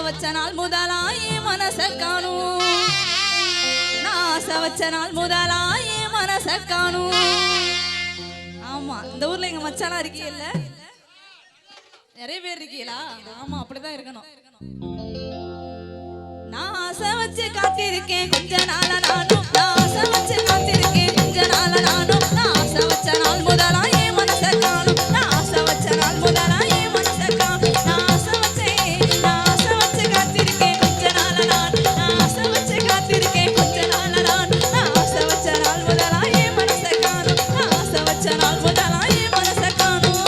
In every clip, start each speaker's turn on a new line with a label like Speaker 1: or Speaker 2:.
Speaker 1: வச்ச நாள் முதலாயே மனச காணும் நான் ஆசை வச்ச நாள் முதலாயே மனச காணும் ஆமா இந்த ஊர்ல எங்க மச்சானா இருக்கீல்ல நிறைய பேர் இருக்கீங்களா ஆமா அப்படிதான் இருக்கணும் நான் ஆசை வச்சு காத்திருக்கேன் கொஞ்ச நாள நானும் நான் ஆசை வச்சு காத்திருக்கேன் கொஞ்ச நாள நானும் நான் ஆசை வச்ச நாள் முதலாயே மனச காணும் நான் ஆசை வச்ச நாள் முதலாயே மனச காணும் நான் ஆசை வச்சு காத்திருக்கேன் கொஞ்ச நாள நானும் நான் ஆசை வச்சு காத்திருக்கேன் கொஞ்ச நாள நானும் நான் ஆசை வச்ச நாள் முதலாயே மனச காணும் நான் ஆசை வச்ச நாள் முதலாயே மனச காணும்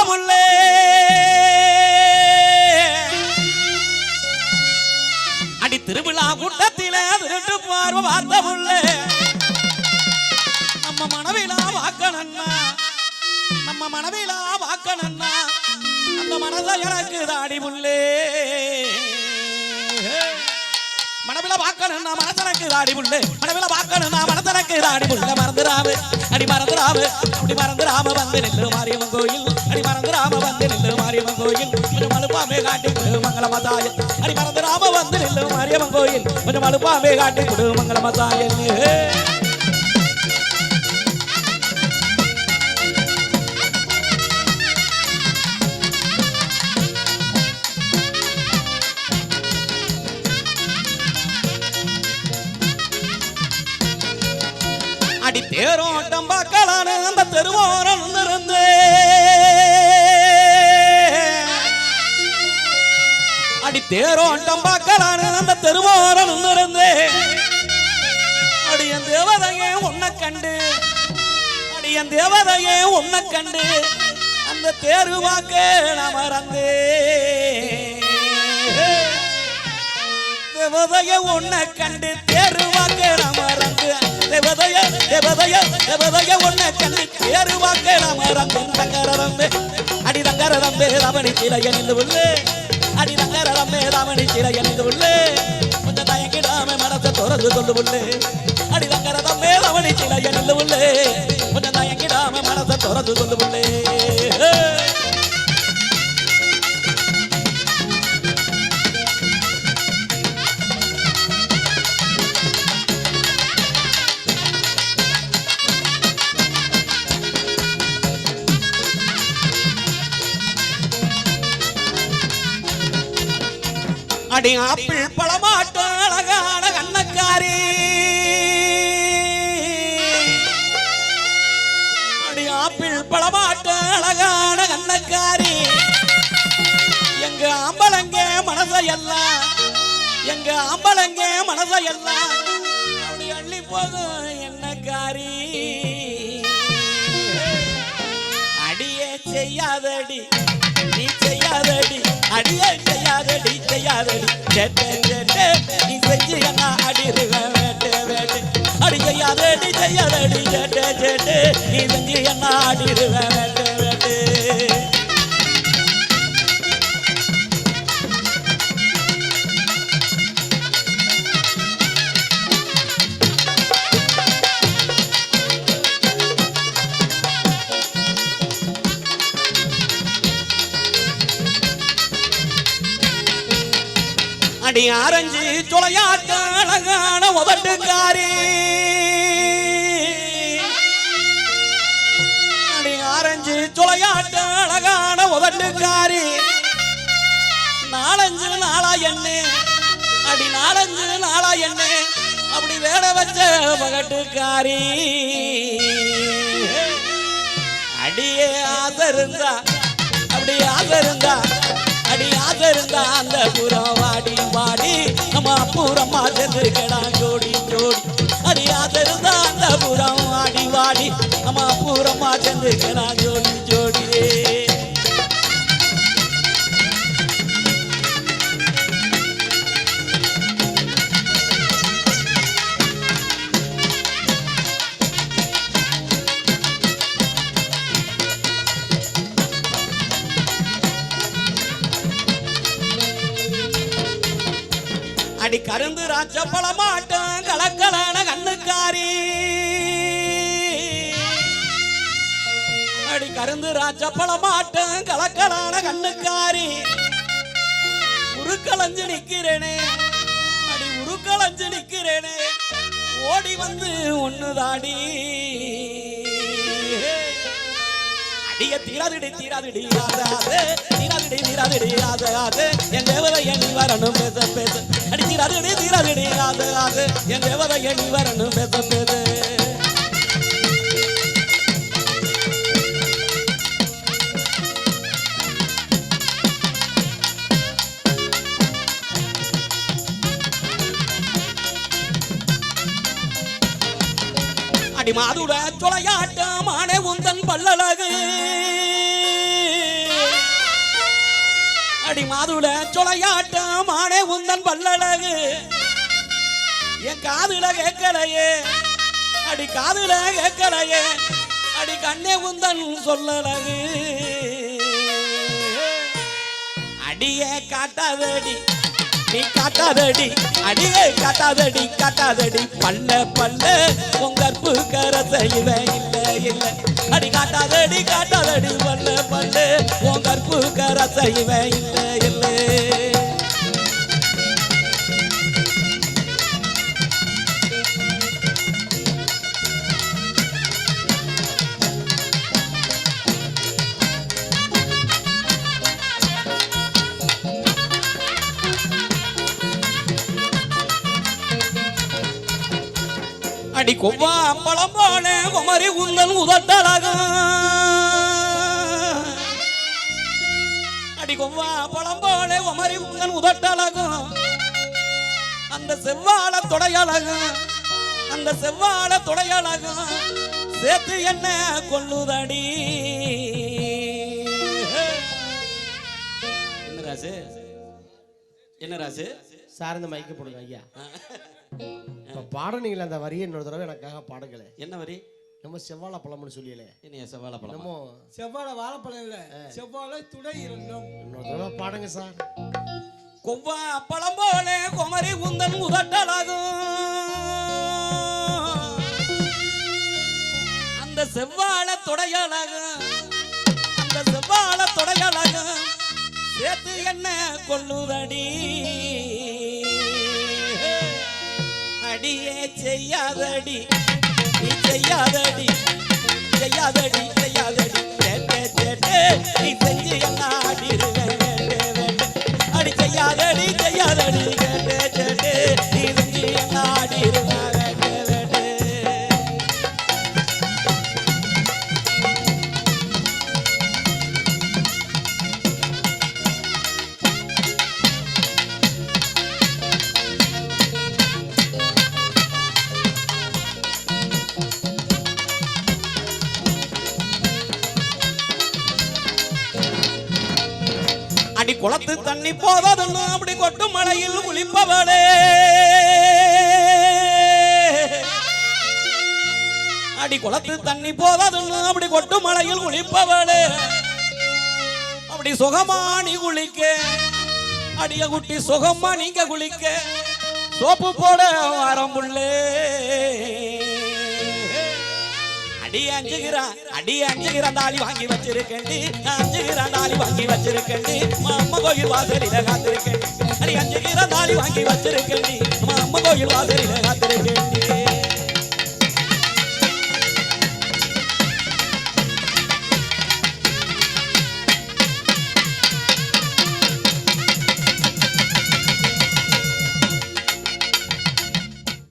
Speaker 2: முல்லே அடி திருவிழா கூட்டத்திலே திருட்டு பார்வை பார்த்த முல்லே நம்ம மனவிலா வாக்கணன்னா நம்ம மனவிலா வாக்கணன்னா அந்த மனதை எனக்கு தாடி முல்லே மனவில வாக்கணும்னா மனதனக்கு தாடி முள்ளு மனவில வாக்கணும்னா மனதனக்கு தாடி முள்ள மறந்துடாம அடி மறந்துடாம அப்படி மறந்துடாம வந்து நெல்லு மாரியம்மன் கோயில் அடி மறந்துடாம வந்து நெல்லு மாரியம்மன் கோயில் கொஞ்சம் மலுப்பாமே காட்டி கொடு மங்கள மதாயன் அடி மறந்துடாம வந்து நெல்லு மாரியம்மன் கோயில் கொஞ்சம் மலுப்பாமே காட்டி கொடு மங்கள மதாயன் அடி தேரோட்டம் பார்க்கலான்னு அந்த தெருவோரம் இருந்து அடி தேரோட்டம் பார்க்கலான்னு அந்த தெருவோரம் இருந்து அடி என் தேவதையே உன்னை கண்டு அடி என் தேவதையே உன்னை கண்டு அந்த தேருவாக்க நான் மறந்தே தேவதைய உன்னை கண்டு தேருவாக்க நான் மறந்து தேவதைய தேவதைய தேவதைய உன்னை கண்டு தேருவாக்க நான் மறந்து தங்கரதம்பே அடி தங்கரதம்பே ரமணி சிலைய நின்று உள்ளே அடி தங்கரதம்பே ரமணி சிலைய நின்று உள்ளே கொஞ்சம் தயங்கிடாம மனசை திறந்து சொல்லு உள்ளே அடி தங்கரதம்பே ரமணி சிலைய நின்று உள்ளே கொஞ்சம் தயங்கிடாம மனசை திறந்து சொல்லு உள்ளே அடி ஆப்பிள் பழமாட்ட அழகான கண்ணக்காரி அடி ஆப்பிள் பழமாட்ட அழகான கண்ணக்காரி எங்க ஆம்பளங்க மனசையெல்லாம் எங்க ஆம்பளங்க மனசையெல்லாம் அப்படி அள்ளி போகும் என்னக்காரி அடியே செய்யாதடி நீ செய்யாதடி அடியே செய்யாதடி செய்யாதடி கேட்டே கேட்டே நீ செஞ்சு என்ன அடிருவேன் வேட்டே வேட்டே அடி செய்யாதடி செய்யாதடி கேட்டே கேட்டே நீ செஞ்சு என்ன அடிருவேன் வேட்டே வேட்டே அடி ஆரஞ்சு சுளையாட்ட அழகான உதட்டுக்காரி அடி ஆரஞ்சு சுளையாட்ட அழகான உதட்டுக்காரி நாலஞ்சு நாளா எண்ணே அடி நாலஞ்சு நாளா எண்ணே அப்படி வேட வச்ச பகட்டுக்காரி அடியே ஆசருந்தா அப்படி ஆசருந்தா அடி ஆசருந்தா அந்த புறம் வாடி வாடி நம்ம புறமா சென்று கடா ஜோடி ஜோடி அடி ஆசருந்தா அந்த புறம் வாடி வாடி நம்ம புறமா சென்று கடா ஜோடி ஜோடி அடி கருந்து ராஜ பழமாட்டம் கலக்கலான கண்ணுக்காரி அடி கருந்து ராஜ பழமாட்டம் கலக்கலான கண்ணுக்காரி உருக்களஞ்சு நிக்கிறேனே அடி உருக்களஞ்சு நிக்கிறேனே ஓடி வந்து ஒண்ணுதாடி அடிய தீராதிடி தீராதிடி ஆதாது தீராதிடி தீராதிடி ஆதாது என் தேவதை எண்ணி வரணும் பேச பேச அடி தீராதிடி தீராதிடி ஆதாது என் தேவதை எண்ணி வரணும் பேச பேச அடி மாதுட சொலையாட்டம் ஆனே உந்தன் பல்லழகு அடி மாதுள சொலையாட்டம் மானே உந்தன் பல்லழகு என் காதுல கேட்கலையே அடி காதுல கேட்கலையே அடி கண்ணே உந்தன் சொல்லழகு அடியே காட்டாதடி நீ காட்டாதடி அடியே காட்டாதடி காட்டாதடி பல்ல பல்ல உங்கற்பு கரை செய்வேன் இல்ல இல்ல அடி காட்டாதடி காட்டாதடி பல்ல பல்ல உங்கற்பு கரை செய்வேன் இல்ல இல்ல அடி கொவ்வா பழம் போல குமரி உந்தன் உதட்டழகம் அடி கொவ்வா பழம் போல குமரி உந்தன் உதட்டழகம் அந்த செவ்வாழ தொடையழகம் அந்த செவ்வாழ தொடையழகம் சேர்த்து என்ன கொல்லுதடி என்ன ராசு என்ன ராசு
Speaker 3: சார்ந்த மைக்க போடுங்க ஐயா. இப்ப பாடுனீங்களே அந்த வரியை இன்னொரு தடவை எனக்காக பாடுங்களே.
Speaker 2: என்ன வரி?
Speaker 3: நம்ம செவ்வாழை பழம்னு சொல்லியலே.
Speaker 2: என்ன செவ்வாழை பழம்?
Speaker 3: நம்ம
Speaker 4: செவ்வாழை வாழைப்பழம் இல்ல, செவ்வாழை துணை இருந்தோம்.
Speaker 3: இன்னொரு தடவை பாடுங்க சார்.
Speaker 2: கொவ்வா பழம் போல குமரி உந்தன் உதட்டழகும் அந்த செவ்வாழ தொடையழகும் அந்த செவ்வாழ தொடையழகும் சேர்த்து என்ன கொல்லுதடி அடியே செய்யாதடி நீ செய்யாதடி செய்யாதடி செய்யாதடி கேட்டே கேட்டே நீ செஞ்சு என்ன ஆடிடுவேன் அடி செய்யாதடி செய்யாதடி கேட்டே கேட்டே நீ செஞ்சு என்ன ஆடிடுவேன் அடி குளத்து தண்ணி போததுன்னு அப்படி கொட்டும் மழையில் குளிப்பவளே அடி குளத்து தண்ணி போததுன்னு அப்படி கொட்டும் மழையில் குளிப்பவளே அப்படி சுகமானி குளிக்க அடிய குட்டி சுகமா நீங்க குளிக்க சோப்பு போட வரம்புள்ளே அடி அஞ்சுகிறான் தாலி வாங்கி வச்சிருக்கேன்டி அஞ்சுகிறான் தாலி வாங்கி வச்சிருக்கேன்டி அம்மா கோயில் வாசலில காத்திருக்கேன் அடி அஞ்சுகிறான் தாலி வாங்கி வச்சிருக்கேன்டி அம்மா கோயில் வாசலில காத்திருக்கேன்டி